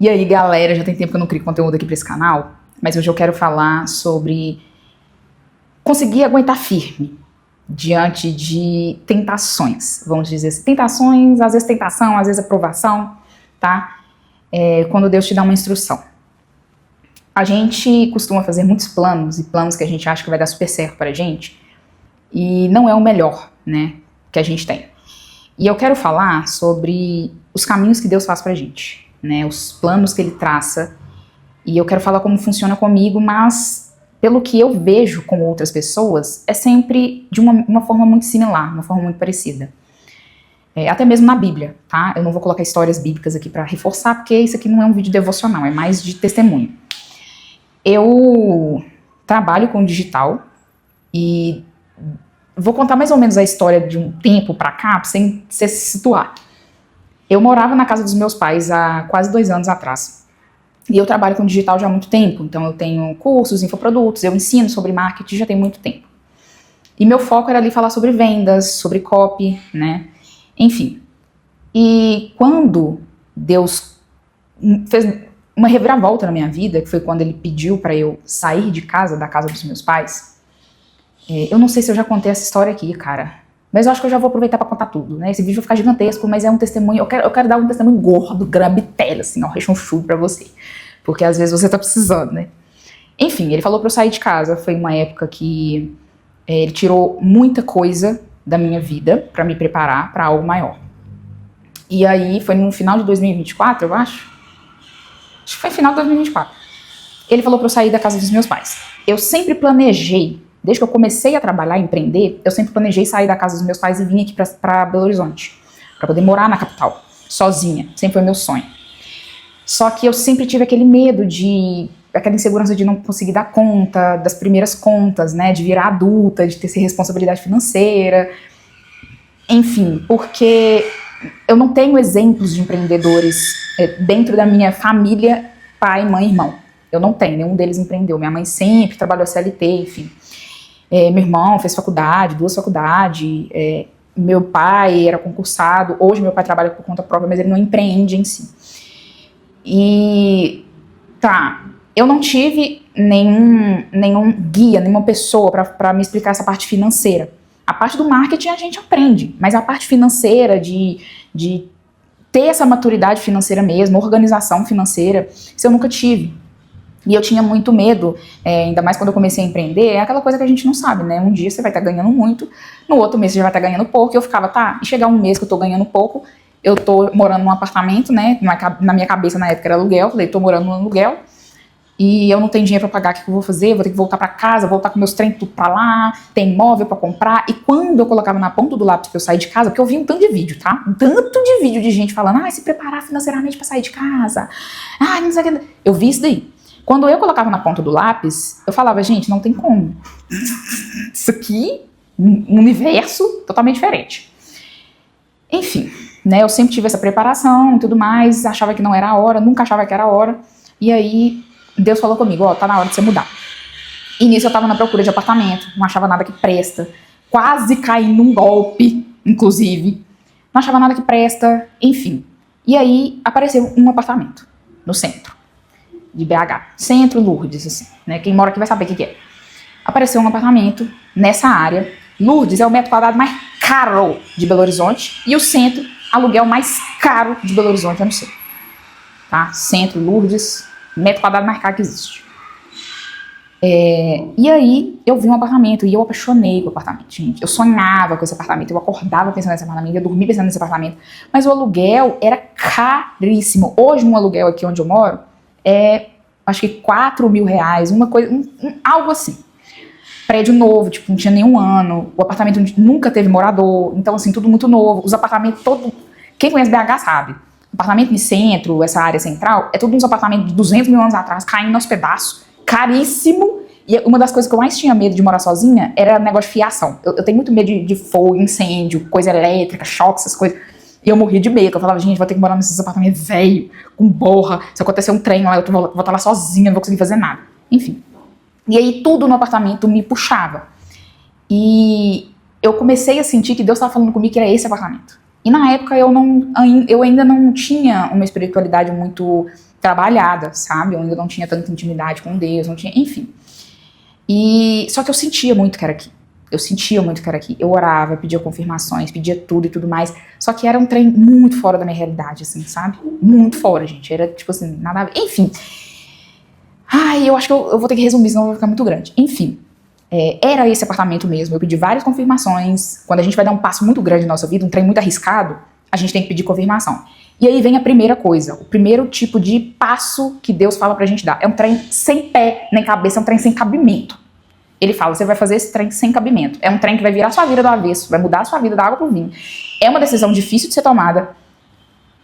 E aí, galera, já tem tempo que eu não crio conteúdo aqui pra esse canal, mas hoje eu quero falar sobre conseguir aguentar firme diante de tentações, vamos dizer assim. Tentações, às vezes tentação, às vezes aprovação, tá? Quando Deus te dá uma instrução. A gente costuma fazer muitos planos, e planos que a gente acha que vai dar super certo pra gente, e não é o melhor, né, que a gente tem. E eu quero falar sobre os caminhos que Deus faz pra gente, né, os planos que Ele traça, e eu quero falar como funciona comigo, mas pelo que eu vejo com outras pessoas, é sempre de uma forma muito similar, uma forma muito parecida. Até mesmo na Bíblia, tá? Eu não vou colocar histórias bíblicas aqui pra reforçar, porque isso aqui não é um vídeo devocional, é mais de testemunho. Eu trabalho com digital e vou contar mais ou menos a história de um tempo pra cá, pra você se situar. Eu morava na casa dos meus pais há quase 2 anos atrás. E eu trabalho com digital já há muito tempo, então eu tenho cursos, infoprodutos, eu ensino sobre marketing já tem muito tempo. E meu foco era ali falar sobre vendas, sobre copy, né? Enfim. E quando Deus fez uma reviravolta na minha vida, que foi quando Ele pediu para eu sair de casa, da casa dos meus pais, eu não sei se eu já contei essa história aqui, cara, mas eu acho que eu já vou aproveitar para contar tudo, né? Esse vídeo vai ficar gigantesco, mas é um testemunho, eu quero dar um testemunho gordo, grabitela, assim, ó, rechonchudo pra você, porque às vezes você tá precisando, né? Enfim, Ele falou pra eu sair de casa, foi uma época que Ele tirou muita coisa da minha vida para me preparar para algo maior. E aí, foi no final de 2024, eu acho que foi final de 2024. Ele falou pra eu sair da casa dos meus pais. Eu sempre planejei, desde que eu comecei a trabalhar e empreender, eu sempre planejei sair da casa dos meus pais e vir aqui pra Belo Horizonte, pra poder morar na capital, sozinha. Sempre foi meu sonho. Só que eu sempre tive aquele medo aquela insegurança de não conseguir dar conta das primeiras contas, né, de virar adulta, de ter essa responsabilidade financeira, enfim, porque eu não tenho exemplos de empreendedores dentro da minha família, pai, mãe, irmão. Eu não tenho, nenhum deles empreendeu. Minha mãe sempre trabalhou CLT, enfim. Meu irmão fez faculdade, 2 faculdades. Meu pai era concursado. Hoje meu pai trabalha por conta própria, mas ele não empreende em si. E tá, eu não tive nenhum guia, nenhuma pessoa para me explicar essa parte financeira. A parte do marketing a gente aprende, mas a parte financeira, de ter essa maturidade financeira mesmo, organização financeira, isso eu nunca tive. E eu tinha muito medo, ainda mais quando eu comecei a empreender, é aquela coisa que a gente não sabe, né? Um dia você vai estar ganhando muito, no outro mês você já vai estar ganhando pouco, e eu ficava, e chegar um mês que eu tô ganhando pouco, eu tô morando num apartamento, né? Na minha cabeça na época era aluguel, falei, tô morando num aluguel, e eu não tenho dinheiro pra pagar, o que eu vou fazer? Vou ter que voltar pra casa, voltar com meus trem tudo pra lá, tem imóvel pra comprar. E quando eu colocava na ponta do lápis pra eu sair de casa, porque eu vi um tanto de vídeo, tá? Um tanto de vídeo de gente falando, se preparar financeiramente pra sair de casa. Não sei o que. Eu vi isso daí. Quando eu colocava na ponta do lápis, eu falava, gente, não tem como. Isso aqui, um universo totalmente diferente. Enfim, né? Eu sempre tive essa preparação e tudo mais, achava que não era a hora, nunca achava que era a hora. E aí Deus falou comigo, tá na hora de você mudar. E nisso eu tava na procura de apartamento, não achava nada que presta, quase caí num golpe, inclusive, não achava nada que presta, enfim. E aí apareceu um apartamento no centro de BH, centro Lourdes, assim, né? Quem mora aqui vai saber o que é. Apareceu um apartamento nessa área. Lourdes é o metro quadrado mais caro de Belo Horizonte e o centro, aluguel mais caro de Belo Horizonte, eu não sei. Tá? Centro, Lourdes, metro quadrado mais caro que existe. E aí eu vi um apartamento e eu apaixonei pelo apartamento, gente. Eu sonhava com esse apartamento, eu acordava pensando nesse apartamento, eu dormia pensando nesse apartamento, mas o aluguel era caríssimo. Hoje um aluguel aqui onde eu moro acho que 4 mil reais, uma coisa, algo assim. Prédio novo, tipo, não tinha nenhum ano, o apartamento nunca teve morador, então assim, tudo muito novo, os apartamentos todos, quem conhece BH sabe. Apartamento no centro, essa área central, é tudo uns apartamentos de 200 mil anos atrás, caindo aos pedaços, caríssimo. E uma das coisas que eu mais tinha medo de morar sozinha era negócio de fiação. Eu tenho muito medo de fogo, incêndio, coisa elétrica, choque, essas coisas. E eu morria de medo, eu falava, gente, vou ter que morar nesses apartamentos velho, com borra, se acontecer um trem lá, eu vou estar lá sozinha, não vou conseguir fazer nada. Enfim. E aí tudo no apartamento me puxava. E eu comecei a sentir que Deus estava falando comigo que era esse apartamento. E na época eu ainda não tinha uma espiritualidade muito trabalhada, sabe? Eu ainda não tinha tanta intimidade com Deus, não tinha, enfim. E só que eu sentia muito que era aqui. Eu sentia muito que era aqui. Eu orava, pedia confirmações, pedia tudo e tudo mais. Só que era um trem muito fora da minha realidade, assim, sabe? Muito fora, gente. Era, tipo assim, nada a ver. Enfim. Ai, eu acho que eu vou ter que resumir, senão vai ficar muito grande. Enfim. Era esse apartamento mesmo. Eu pedi várias confirmações. Quando a gente vai dar um passo muito grande na nossa vida, um trem muito arriscado, a gente tem que pedir confirmação. E aí vem a primeira coisa. O primeiro tipo de passo que Deus fala pra gente dar. É um trem sem pé nem cabeça, é um trem sem cabimento. Ele fala, você vai fazer esse trem sem cabimento. É um trem que vai virar sua vida do avesso, vai mudar a sua vida da água pro vinho. É uma decisão difícil de ser tomada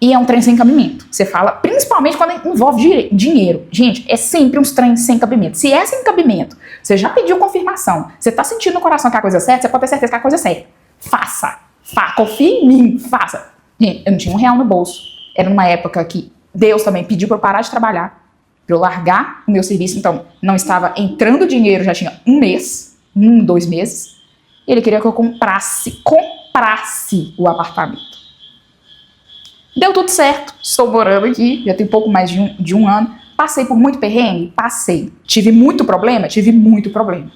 e é um trem sem cabimento. Você fala, principalmente quando envolve dinheiro. Gente, é sempre uns trens sem cabimento. Se é sem cabimento, você já pediu confirmação, você tá sentindo no coração que é a coisa certa, você pode ter certeza que é a coisa certa. Faça. Confie em mim, faça. Gente, eu não tinha R$1 no bolso. Era numa época que Deus também pediu pra eu parar de trabalhar, para eu largar o meu serviço, então não estava entrando dinheiro, já tinha 1 mês, 2 meses, e ele queria que eu comprasse o apartamento. Deu tudo certo, estou morando aqui, já tem pouco mais de um ano, passei por muito perrengue? Passei. Tive muito problema? Tive muito problema.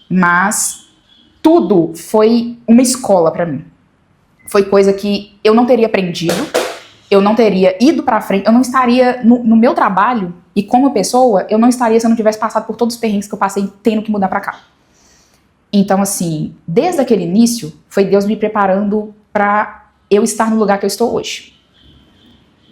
Mas tudo foi uma escola para mim. Foi coisa que eu não teria aprendido, eu não teria ido pra frente, eu não estaria no meu trabalho e como pessoa, eu não estaria se eu não tivesse passado por todos os perrengues que eu passei tendo que mudar pra cá. Então, assim, desde aquele início, foi Deus me preparando pra eu estar no lugar que eu estou hoje.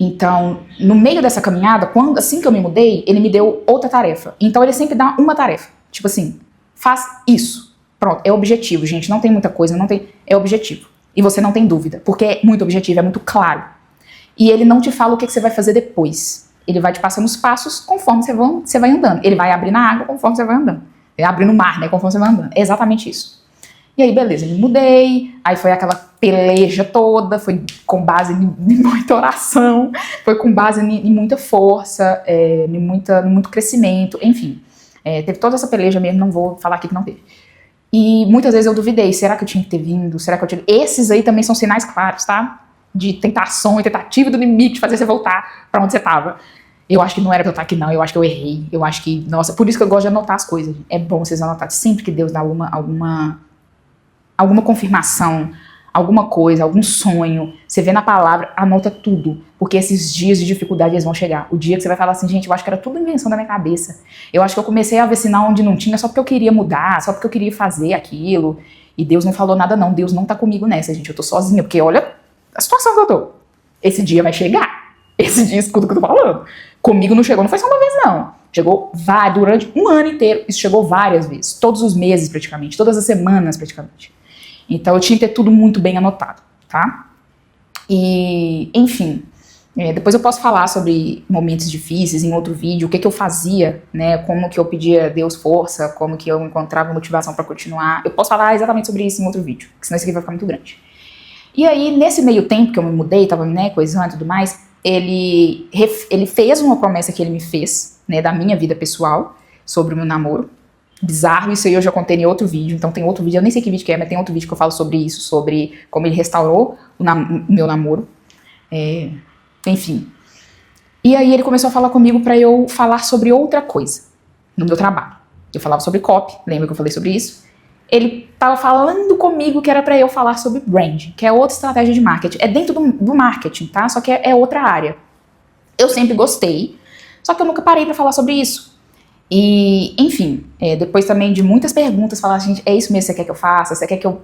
Então, no meio dessa caminhada, assim que eu me mudei, ele me deu outra tarefa. Então, ele sempre dá uma tarefa. Tipo assim, faz isso. Pronto, é objetivo, gente, não tem muita coisa, é objetivo. E você não tem dúvida, porque é muito objetivo, é muito claro. E ele não te fala o que você vai fazer depois. Ele vai te passando os passos conforme você vai andando. Ele vai abrir na água conforme você vai andando. Ele abre no mar, né, conforme você vai andando. É exatamente isso. E aí, beleza, me mudei. Aí foi aquela peleja toda, foi com base em muita oração, foi com base em muita força, em muito crescimento, enfim. Teve toda essa peleja mesmo, não vou falar aqui que não teve. E muitas vezes eu duvidei, será que eu tinha que ter vindo? Será que eu tinha... Esses aí também são sinais claros, tá? De tentação e tentativa do inimigo de fazer você voltar pra onde você tava. Eu acho que não era pra eu estar aqui, não. Eu acho que eu errei. Eu acho que, nossa, por isso que eu gosto de anotar as coisas. É bom vocês anotarem. Sempre que Deus dá alguma confirmação, alguma coisa, algum sonho, você vê na palavra, anota tudo. Porque esses dias de dificuldade, eles vão chegar. O dia que você vai falar assim, gente, eu acho que era tudo invenção da minha cabeça. Eu acho que eu comecei a ver sinal onde não tinha só porque eu queria mudar, só porque eu queria fazer aquilo. E Deus não falou nada, não. Deus não tá comigo nessa, gente. Eu tô sozinha, porque olha a situação que eu tô. Esse dia vai chegar. Esse dia, escuta o que eu tô falando. Comigo não chegou, não foi só uma vez, não. Chegou durante um ano inteiro. Isso chegou várias vezes. Todos os meses, praticamente. Todas as semanas, praticamente. Então, eu tinha que ter tudo muito bem anotado, tá? E, enfim, depois eu posso falar sobre momentos difíceis em outro vídeo, o que eu fazia, né? Como que eu pedia a Deus força, como que eu encontrava motivação pra continuar. Eu posso falar exatamente sobre isso em outro vídeo, porque senão isso aqui vai ficar muito grande. E aí, nesse meio tempo que eu me mudei, tava, né, coisando e tudo mais, ele fez uma promessa que ele me fez, né, da minha vida pessoal, sobre o meu namoro. Bizarro, isso aí eu já contei em outro vídeo, então tem outro vídeo, eu nem sei que vídeo que é, mas tem outro vídeo que eu falo sobre isso, sobre como ele restaurou o meu namoro. Enfim. E aí ele começou a falar comigo pra eu falar sobre outra coisa no meu trabalho. Eu falava sobre copy, lembra que eu falei sobre isso? Ele tava falando comigo que era pra eu falar sobre branding, que é outra estratégia de marketing. É dentro do marketing, tá? Só que é outra área. Eu sempre gostei, só que eu nunca parei pra falar sobre isso. E, enfim, depois também de muitas perguntas, falar, gente, é isso mesmo que você quer que eu faça? Você quer que eu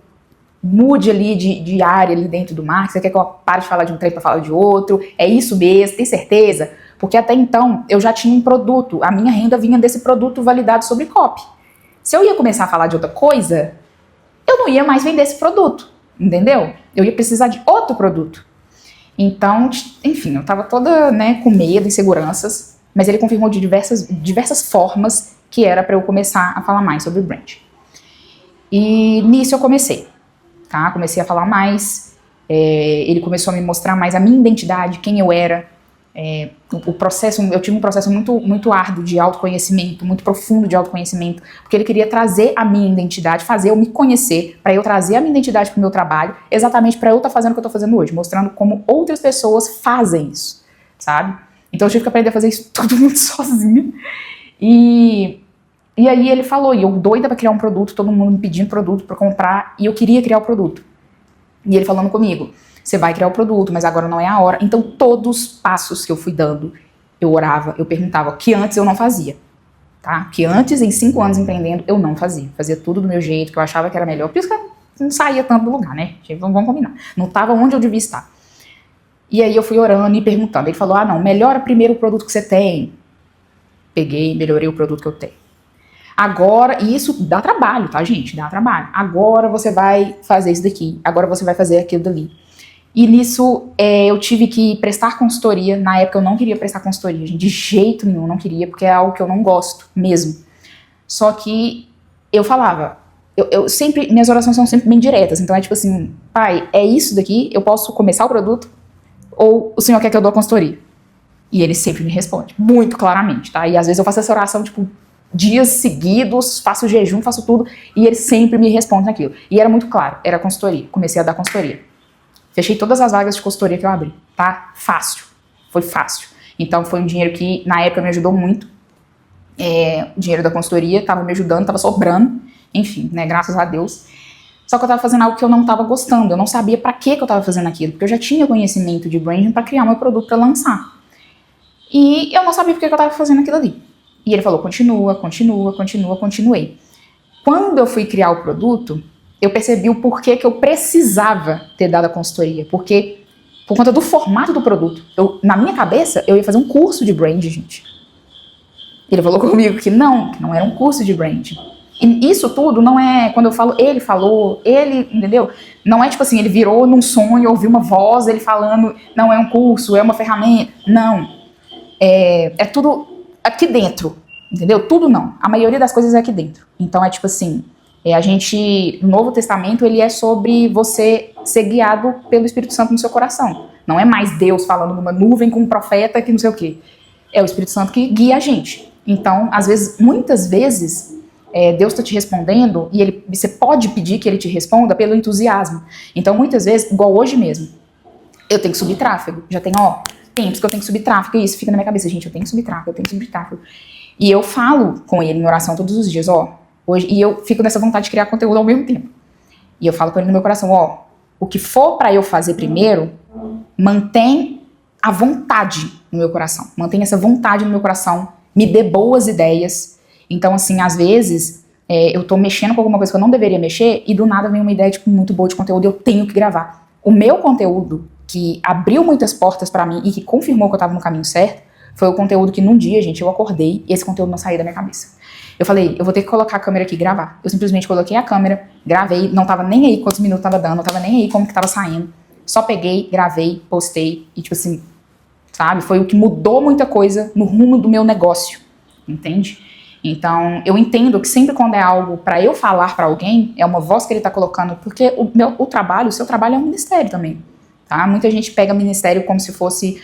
mude ali de área ali dentro do marketing? Você quer que eu pare de falar de um trem pra falar de outro? É isso mesmo? Tem certeza? Porque até então eu já tinha um produto, a minha renda vinha desse produto validado sobre copy. Se eu ia começar a falar de outra coisa, eu não ia mais vender esse produto, entendeu? Eu ia precisar de outro produto. Então, enfim, eu tava toda, né, com medo, inseguranças, mas ele confirmou de diversas formas que era para eu começar a falar mais sobre brand. E nisso eu comecei, tá? Comecei a falar mais, ele começou a me mostrar mais a minha identidade, quem eu era. Eu tive um processo muito árduo de autoconhecimento, muito profundo de autoconhecimento, porque ele queria trazer a minha identidade, fazer eu me conhecer, para eu trazer a minha identidade para o meu trabalho, exatamente para eu estar fazendo o que eu estou fazendo hoje, mostrando como outras pessoas fazem isso, sabe? Então eu tive que aprender a fazer isso tudo muito sozinha. E aí ele falou, e eu doida pra criar um produto, todo mundo me pedindo produto pra comprar, e eu queria criar o produto. E ele falando comigo, você vai criar o produto, mas agora não é a hora. Então todos os passos que eu fui dando, eu orava, eu perguntava, que antes eu não fazia. Tá? Que antes, em 5 anos empreendendo, eu não fazia. Fazia tudo do meu jeito, que eu achava que era melhor. Por isso que eu não saía tanto do lugar, né? Vamos combinar. Não estava onde eu devia estar. E aí eu fui orando e perguntando. Ele falou, não, melhora primeiro o produto que você tem. Peguei, melhorei o produto que eu tenho. Agora, e isso dá trabalho, tá, gente? Dá trabalho. Agora você vai fazer isso daqui. Agora você vai fazer aquilo dali. E nisso eu tive que prestar consultoria. Na época eu não queria prestar consultoria, gente, de jeito nenhum, não queria, porque é algo que eu não gosto mesmo. Só que eu falava, eu sempre, minhas orações são sempre bem diretas, então é tipo assim, pai, é isso daqui, eu posso começar o produto ou o senhor quer que eu dou a consultoria? E ele sempre me responde, muito claramente, tá? E às vezes eu faço essa oração, tipo, dias seguidos, faço jejum, faço tudo, e ele sempre me responde naquilo. E era muito claro, era consultoria, comecei a dar consultoria. Fechei todas as vagas de consultoria que eu abri, tá? Fácil. Foi fácil. Então foi um dinheiro que na época me ajudou muito. O dinheiro da consultoria estava me ajudando, estava sobrando. Enfim, né? Graças a Deus. Só que eu estava fazendo algo que eu não estava gostando. Eu não sabia para que eu estava fazendo aquilo. Porque eu já tinha conhecimento de branding para criar meu produto para lançar. E eu não sabia por que eu estava fazendo aquilo ali. E ele falou, continua, continuei. Quando eu fui criar o produto, eu percebi o porquê que eu precisava ter dado a consultoria. Porque, por conta do formato do produto, na minha cabeça, eu ia fazer um curso de branding, gente. Ele falou comigo que não era um curso de branding. E isso tudo não é, quando eu falo, ele falou, ele, entendeu? Não é tipo assim, ele virou num sonho, ouviu uma voz, ele falando, não é um curso, é uma ferramenta. Não. É tudo aqui dentro, entendeu? Tudo não. A maioria das coisas é aqui dentro. Então é tipo assim, o Novo Testamento, ele é sobre você ser guiado pelo Espírito Santo no seu coração. Não é mais Deus falando numa nuvem com um profeta que não sei o quê. É o Espírito Santo que guia a gente. Então, muitas vezes, Deus está te respondendo e você pode pedir que ele te responda pelo entusiasmo. Então, muitas vezes, igual hoje mesmo, eu tenho que subir tráfego. Já tem, tempos que eu tenho que subir tráfego. E isso fica na minha cabeça, gente, eu tenho que subir tráfego. E eu falo com ele em oração todos os dias, hoje, e eu fico nessa vontade de criar conteúdo ao mesmo tempo. E eu falo com ele no meu coração, o que for pra eu fazer primeiro, mantém a vontade no meu coração. Mantém essa vontade no meu coração, me dê boas ideias. Então, assim, às vezes, eu tô mexendo com alguma coisa que eu não deveria mexer, e do nada vem uma ideia, tipo, muito boa de conteúdo, e eu tenho que gravar. O meu conteúdo, que abriu muitas portas pra mim, e que confirmou que eu tava no caminho certo, foi o conteúdo que num dia, gente, eu acordei, e esse conteúdo não saía da minha cabeça. Eu falei, eu vou ter que colocar a câmera aqui e gravar. Eu simplesmente coloquei a câmera, gravei, não tava nem aí quantos minutos tava dando, não tava nem aí como que tava saindo. Só peguei, gravei, postei e tipo assim, sabe? Foi o que mudou muita coisa no rumo do meu negócio, entende? Então, eu entendo que sempre quando é algo pra eu falar pra alguém, é uma voz que ele tá colocando, porque o seu trabalho é um ministério também. Tá? Muita gente pega ministério como se fosse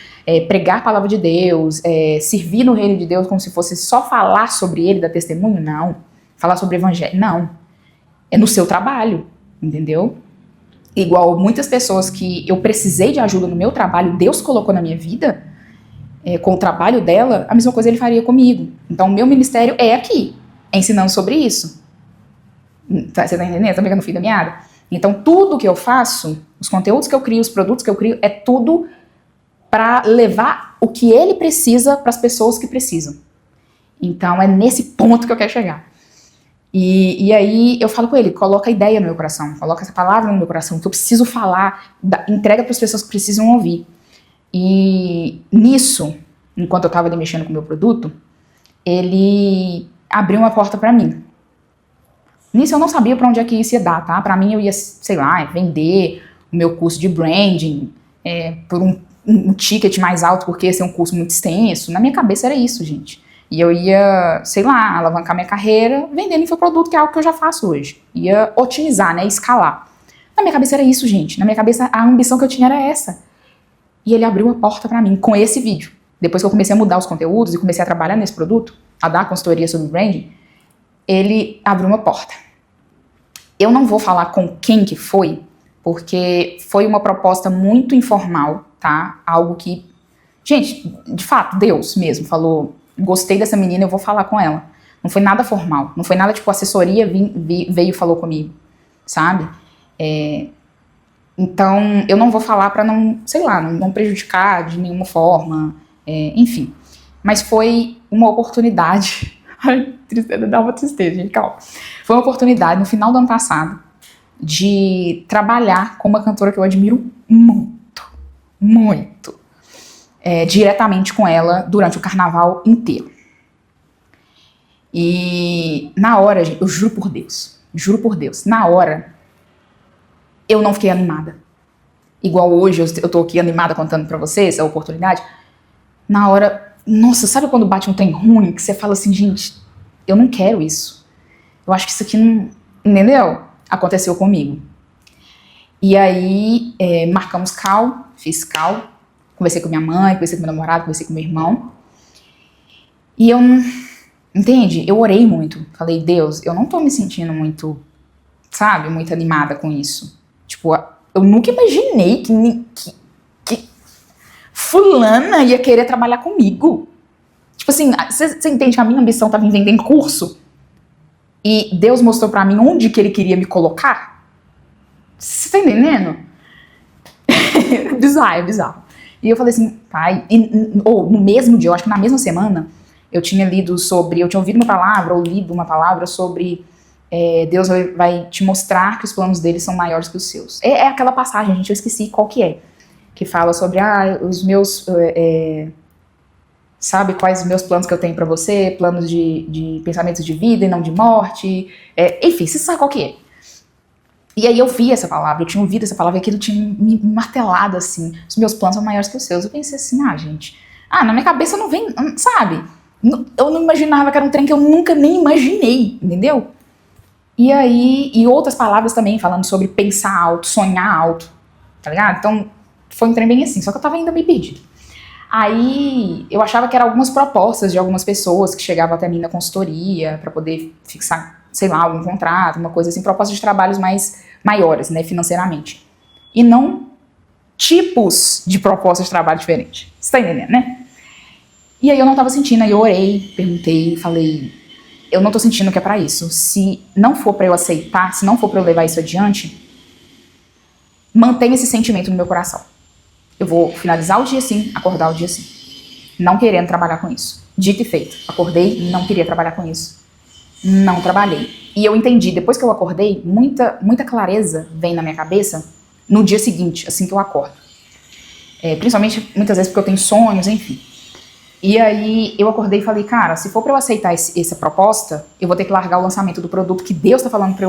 pregar a palavra de Deus, servir no reino de Deus como se fosse só falar sobre ele, dar testemunho. Não. Falar sobre o evangelho. Não. É no seu trabalho, entendeu? Igual muitas pessoas que eu precisei de ajuda no meu trabalho, Deus colocou na minha vida, com o trabalho dela, a mesma coisa ele faria comigo. Então o meu ministério é aqui, ensinando sobre isso. Você tá entendendo? Tá pegando o fio da meada? Então, tudo que eu faço, os conteúdos que eu crio, os produtos que eu crio, é tudo para levar o que ele precisa para as pessoas que precisam. Então, é nesse ponto que eu quero chegar. E aí, eu falo com ele, coloca a ideia no meu coração, coloca essa palavra no meu coração, que eu preciso falar, entrega para as pessoas que precisam ouvir. E nisso, enquanto eu estava ali mexendo com o meu produto, ele abriu uma porta para mim. Nisso eu não sabia pra onde é que isso ia dar, tá? Pra mim eu ia, sei lá, vender o meu curso de branding por um ticket mais alto, porque esse é um curso muito extenso. Na minha cabeça era isso, gente. E eu ia, sei lá, alavancar minha carreira vendendo infoproduto, que é algo que eu já faço hoje. Ia otimizar, né, escalar. Na minha cabeça era isso, gente. Na minha cabeça a ambição que eu tinha era essa. E ele abriu a porta pra mim com esse vídeo. Depois que eu comecei a mudar os conteúdos e comecei a trabalhar nesse produto, a dar consultoria sobre branding, ele abriu uma porta. Eu não vou falar com quem que foi, porque foi uma proposta muito informal, tá? Algo que Gente, de fato, Deus mesmo falou, gostei dessa menina, eu vou falar com ela. Não foi nada formal, não foi nada tipo assessoria veio e falou comigo, sabe? Então, eu não vou falar pra não, sei lá, não prejudicar de nenhuma forma, enfim. Mas foi uma oportunidade. Ai, tristeza, dá uma tristeza, gente, calma. Foi uma oportunidade no final do ano passado de trabalhar com uma cantora que eu admiro muito, muito, diretamente com ela durante o carnaval inteiro. E na hora, gente, eu juro por Deus, na hora eu não fiquei animada. Igual hoje eu tô aqui animada contando pra vocês a oportunidade. Na hora, nossa, sabe quando bate um trem ruim que você fala assim, gente, eu não quero isso. Eu acho que isso aqui não, entendeu? Aconteceu comigo. E aí, marcamos call, fiz call, conversei com minha mãe, conversei com meu namorado, conversei com meu irmão. E eu não, entende? Eu orei muito. Falei, Deus, eu não tô me sentindo muito, sabe, muito animada com isso. Tipo, eu nunca imaginei que fulana ia querer trabalhar comigo. Tipo assim, você entende que a minha ambição estava em vender curso? E Deus mostrou pra mim onde que ele queria me colocar? Você tá entendendo? É bizarro. E eu falei assim, pai, no mesmo dia, eu acho que na mesma semana, eu tinha ouvido uma palavra, ou lido uma palavra sobre Deus vai te mostrar que os planos dele são maiores que os seus. É aquela passagem, gente, eu esqueci qual que é. Que fala sobre, os meus, sabe, quais os meus planos que eu tenho pra você, planos de pensamentos de vida e não de morte. Enfim, você sabe qual que é. E aí eu vi essa palavra, eu tinha ouvido essa palavra e aquilo tinha me martelado assim, os meus planos são maiores que os seus. Eu pensei assim, gente, na minha cabeça não vem, sabe? Eu não imaginava que era um trem que eu nunca nem imaginei, entendeu? E aí, e outras palavras também, falando sobre pensar alto, sonhar alto, tá ligado? Então, foi um trem bem assim, só que eu tava ainda meio perdido. Aí, eu achava que eram algumas propostas de algumas pessoas que chegavam até mim na consultoria pra poder fixar, sei lá, algum contrato, uma coisa assim, propostas de trabalhos maiores, né, financeiramente. E não tipos de propostas de trabalho diferentes. Você tá entendendo, né? E aí eu não tava sentindo, aí eu orei, perguntei, falei, eu não tô sentindo que é pra isso. Se não for pra eu aceitar, se não for pra eu levar isso adiante, mantenha esse sentimento no meu coração. Eu vou finalizar o dia assim, acordar o dia assim. Não querendo trabalhar com isso. Dito e feito. Acordei e não queria trabalhar com isso. Não trabalhei. E eu entendi, depois que eu acordei, muita clareza vem na minha cabeça no dia seguinte, assim que eu acordo. Principalmente, muitas vezes, porque eu tenho sonhos, enfim. E aí, eu acordei e falei, cara, se for pra eu aceitar essa proposta, eu vou ter que largar o lançamento do produto que Deus tá falando pra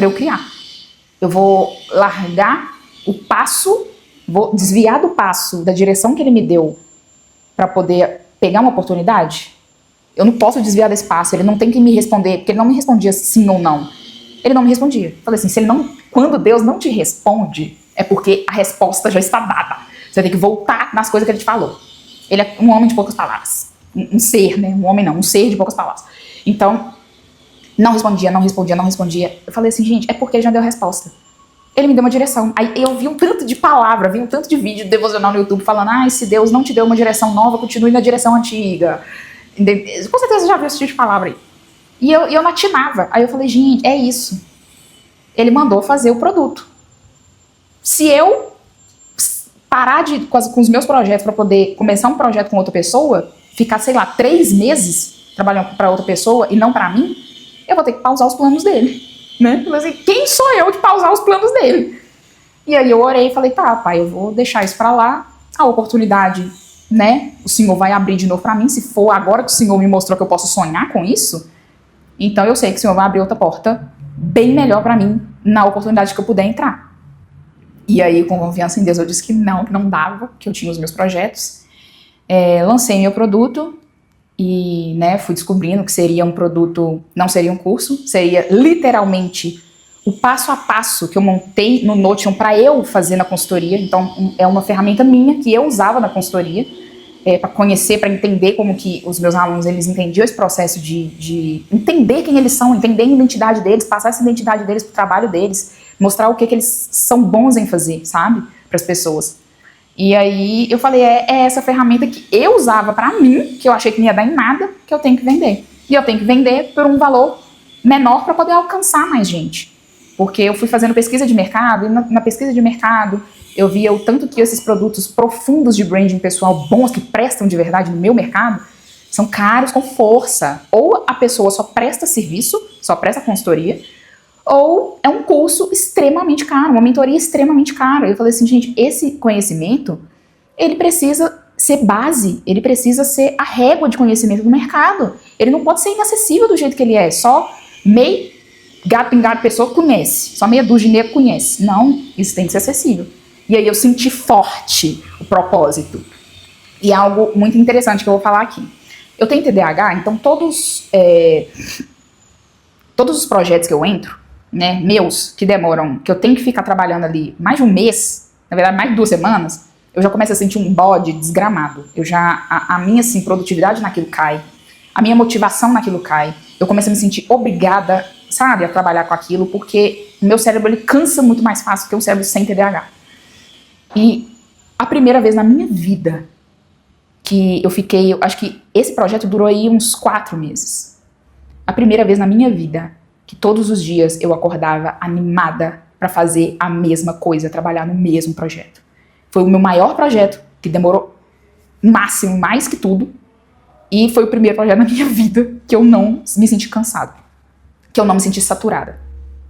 eu criar. Eu vou largar o passo, vou desviar do passo, da direção que ele me deu pra poder pegar uma oportunidade. Eu não posso desviar desse passo, ele não tem que me responder, porque ele não me respondia sim ou não. Ele não me respondia. Falei assim, quando Deus não te responde, é porque a resposta já está dada. Você tem que voltar nas coisas que ele te falou. Ele é um homem de poucas palavras. Um ser, né? Um homem não, um ser de poucas palavras. Então, não respondia. Eu falei assim, gente, é porque ele já deu a resposta. Ele me deu uma direção. Aí eu vi um tanto de palavra, vi um tanto de vídeo devocional no YouTube falando, se Deus não te deu uma direção nova, continue na direção antiga. Com certeza você já viu esse tipo de palavra aí. E eu não atinava. Aí eu falei, gente, é isso. Ele mandou fazer o produto. Se eu parar com os meus projetos para poder começar um projeto com outra pessoa, ficar, sei lá, 3 meses trabalhando para outra pessoa e não para mim, eu vou ter que pausar os planos dele. Né? Mas assim, quem sou eu de pausar os planos dele? E aí eu orei e falei, tá, pai, eu vou deixar isso pra lá, a oportunidade, né, o Senhor vai abrir de novo pra mim, se for agora que o Senhor me mostrou que eu posso sonhar com isso, então eu sei que o Senhor vai abrir outra porta bem melhor pra mim, na oportunidade que eu puder entrar. E aí, com confiança em Deus, eu disse que não dava, que eu tinha os meus projetos, lancei meu produto, e, né, fui descobrindo que seria um produto, não seria um curso, seria literalmente o passo a passo que eu montei no Notion para eu fazer na consultoria. Então, é uma ferramenta minha que eu usava na consultoria, para conhecer, para entender como que os meus alunos, eles entendiam esse processo de entender quem eles são, entender a identidade deles, passar essa identidade deles pro trabalho deles, mostrar o que eles são bons em fazer, sabe, para as pessoas. E aí eu falei, é essa ferramenta que eu usava pra mim, que eu achei que não ia dar em nada, que eu tenho que vender. E eu tenho que vender por um valor menor para poder alcançar mais gente. Porque eu fui fazendo pesquisa de mercado, e na pesquisa de mercado eu via o tanto que esses produtos profundos de branding pessoal, bons, que prestam de verdade no meu mercado, são caros com força. Ou a pessoa só presta serviço, só presta consultoria, ou é um curso extremamente caro, uma mentoria extremamente cara. Eu falei assim, gente, esse conhecimento, ele precisa ser base, ele precisa ser a régua de conhecimento do mercado. Ele não pode ser inacessível do jeito que ele é, só meio gato pingado pessoa conhece, só meia dúzia de negro conhece. Não, isso tem que ser acessível. E aí eu senti forte o propósito. E é algo muito interessante que eu vou falar aqui. Eu tenho TDAH, então todos os projetos que eu entro, né, meus, que demoram, que eu tenho que ficar trabalhando ali mais de um mês, na verdade mais de 2 semanas, eu já começo a sentir um bode desgramado. A minha assim, produtividade naquilo cai, a minha motivação naquilo cai, eu começo a me sentir obrigada, sabe, a trabalhar com aquilo, porque o meu cérebro, ele cansa muito mais fácil que um cérebro sem TDAH. E a primeira vez na minha vida que eu fiquei, eu acho que esse projeto durou aí uns 4 meses. A primeira vez na minha vida que todos os dias eu acordava animada para fazer a mesma coisa, trabalhar no mesmo projeto. Foi o meu maior projeto, que demorou no máximo, mais que tudo, e foi o primeiro projeto na minha vida que eu não me senti cansada, que eu não me senti saturada,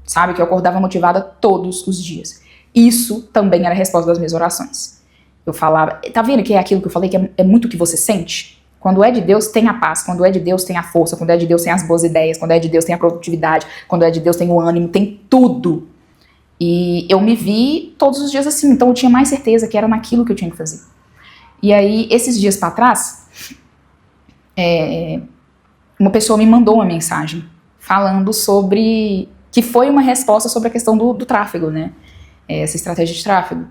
sabe? Que eu acordava motivada todos os dias. Isso também era a resposta das minhas orações. Eu falava, tá vendo que é aquilo que eu falei, que é muito o que você sente? Quando é de Deus, tem a paz. Quando é de Deus, tem a força. Quando é de Deus, tem as boas ideias. Quando é de Deus, tem a produtividade. Quando é de Deus, tem o ânimo. Tem tudo. E eu me vi todos os dias assim. Então eu tinha mais certeza que era naquilo que eu tinha que fazer. E aí, esses dias pra trás, uma pessoa me mandou uma mensagem falando sobre... que foi uma resposta sobre a questão do tráfego, né? Essa estratégia de tráfego.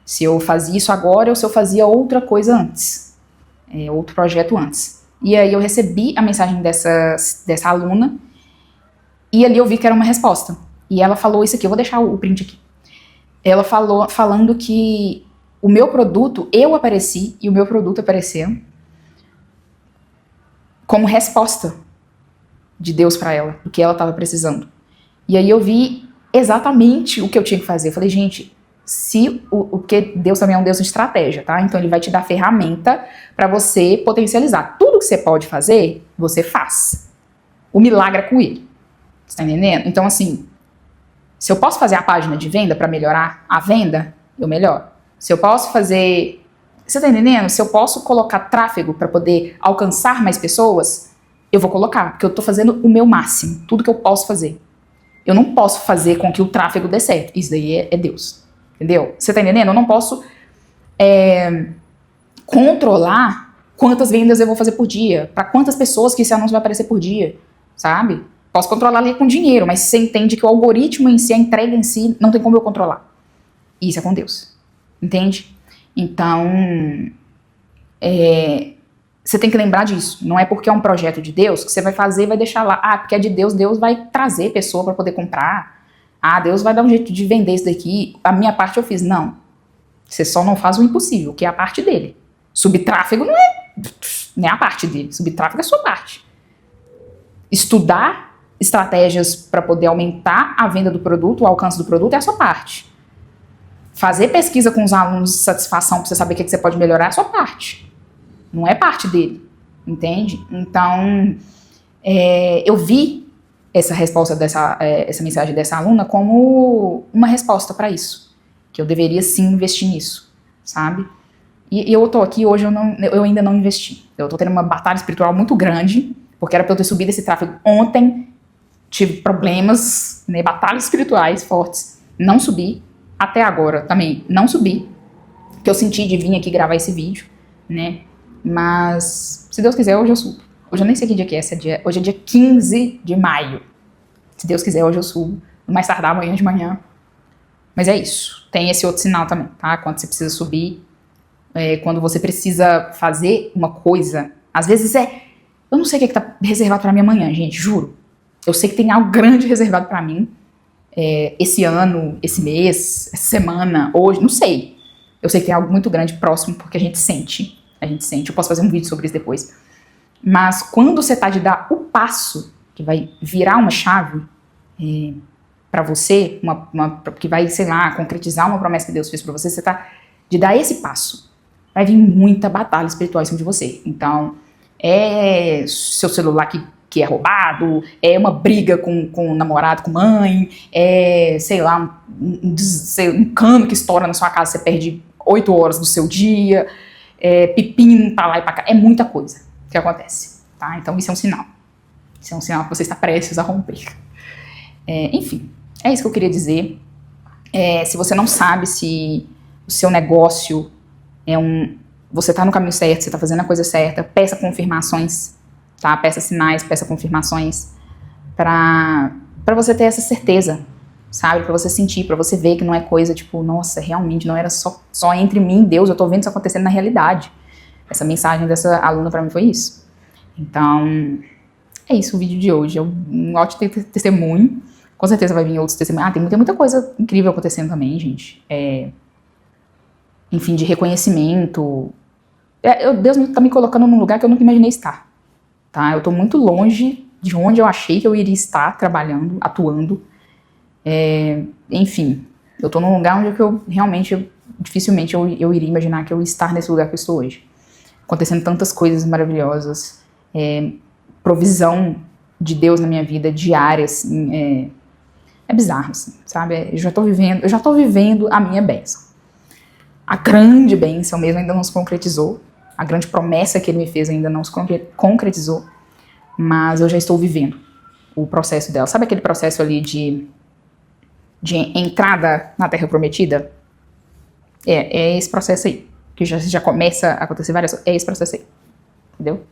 Se eu fazia isso agora ou se eu fazia outra coisa antes. Outro projeto antes. E aí eu recebi a mensagem dessa aluna e ali eu vi que era uma resposta. E ela falou isso aqui, eu vou deixar o print aqui. Ela falando que o meu produto, eu apareci e o meu produto apareceu como resposta de Deus para ela, do que ela estava precisando. E aí eu vi exatamente o que eu tinha que fazer. Eu falei, gente, porque Deus também é um Deus de estratégia, tá? Então ele vai te dar ferramenta para você potencializar. Tudo que você pode fazer, você faz. O milagre é com ele. Você tá entendendo? Então assim, se eu posso fazer a página de venda para melhorar a venda, eu melhoro. Se eu posso fazer... Você tá entendendo? Se eu posso colocar tráfego para poder alcançar mais pessoas, eu vou colocar, porque eu tô fazendo o meu máximo, tudo que eu posso fazer. Eu não posso fazer com que o tráfego dê certo. Isso daí é Deus. Entendeu? Você tá entendendo? Eu não posso controlar quantas vendas eu vou fazer por dia, para quantas pessoas que esse anúncio vai aparecer por dia, sabe? Posso controlar ali com dinheiro, mas você entende que o algoritmo em si, a entrega em si, não tem como eu controlar. Isso é com Deus. Entende? Então, você tem que lembrar disso. Não é porque é um projeto de Deus que você vai fazer e vai deixar lá. Ah, porque é de Deus, Deus vai trazer pessoa para poder comprar. Ah, Deus vai dar um jeito de vender isso daqui. A minha parte eu fiz. Não. Você só não faz o impossível, que é a parte dele. Subtráfego não é a parte dele. Subtráfego é a sua parte. Estudar estratégias para poder aumentar a venda do produto, o alcance do produto, é a sua parte. Fazer pesquisa com os alunos de satisfação para você saber o que você pode melhorar é a sua parte. Não é parte dele. Entende? Então, eu vi essa resposta essa mensagem dessa aluna como uma resposta para isso, que eu deveria sim investir nisso, sabe? E eu tô aqui hoje, eu ainda não investi. Eu tô tendo uma batalha espiritual muito grande, porque era pra eu ter subido esse tráfego ontem, tive problemas, né, batalhas espirituais fortes, não subi, até agora também não subi, que eu senti de vir aqui gravar esse vídeo, né? Mas, se Deus quiser, hoje eu subo. Hoje eu nem sei que dia que é, hoje é dia 15 de maio. Se Deus quiser, hoje eu subo. Mais tardar amanhã de manhã. Mas é isso. Tem esse outro sinal também, tá? Quando você precisa subir, quando você precisa fazer uma coisa. Às vezes eu não sei o que tá reservado pra mim amanhã, gente, juro. Eu sei que tem algo grande reservado pra mim. Esse ano, esse mês, essa semana, hoje, não sei. Eu sei que tem algo muito grande próximo, porque a gente sente. Eu posso fazer um vídeo sobre isso depois. Mas quando você tá de dar o passo que vai virar uma chave para você, que vai, sei lá, concretizar uma promessa que Deus fez para você, você tá de dar esse passo. Vai vir muita batalha espiritual em cima de você. Então, é seu celular que é roubado, é uma briga com o namorado, com mãe, é, sei lá, um cano que estoura na sua casa, você perde 8 horas do seu dia, pepino pra lá e pra cá, é muita coisa que acontece, tá? Então isso é um sinal. Isso é um sinal que você está prestes a romper. Enfim, é isso que eu queria dizer. Se você não sabe se o seu negócio você está no caminho certo, você está fazendo a coisa certa, peça confirmações, tá? Peça sinais, peça confirmações para você ter essa certeza, sabe? Para você sentir, para você ver que não é coisa tipo, nossa, realmente não era só entre mim e Deus, eu tô vendo isso acontecendo na realidade. Essa mensagem dessa aluna para mim foi isso. Então, é isso o vídeo de hoje. É um ótimo testemunho. Com certeza vai vir outros testemunhos. Tem muita coisa incrível acontecendo também, gente. Enfim, de reconhecimento. Deus tá me colocando num lugar que eu nunca imaginei estar. Tá? Eu tô muito longe de onde eu achei que eu iria estar trabalhando, atuando. Enfim, eu tô num lugar onde eu realmente, dificilmente eu iria imaginar que eu ia estar nesse lugar que eu estou hoje. Acontecendo tantas coisas maravilhosas. Provisão de Deus na minha vida, diária, assim, é bizarro, assim, sabe? Eu já tô vivendo a minha bênção. A grande bênção mesmo ainda não se concretizou. A grande promessa que ele me fez ainda não se concretizou. Mas eu já estou vivendo o processo dela. Sabe aquele processo ali de entrada na Terra Prometida? É esse processo aí. Que já começa a acontecer várias coisas. É esse processo aí. Entendeu?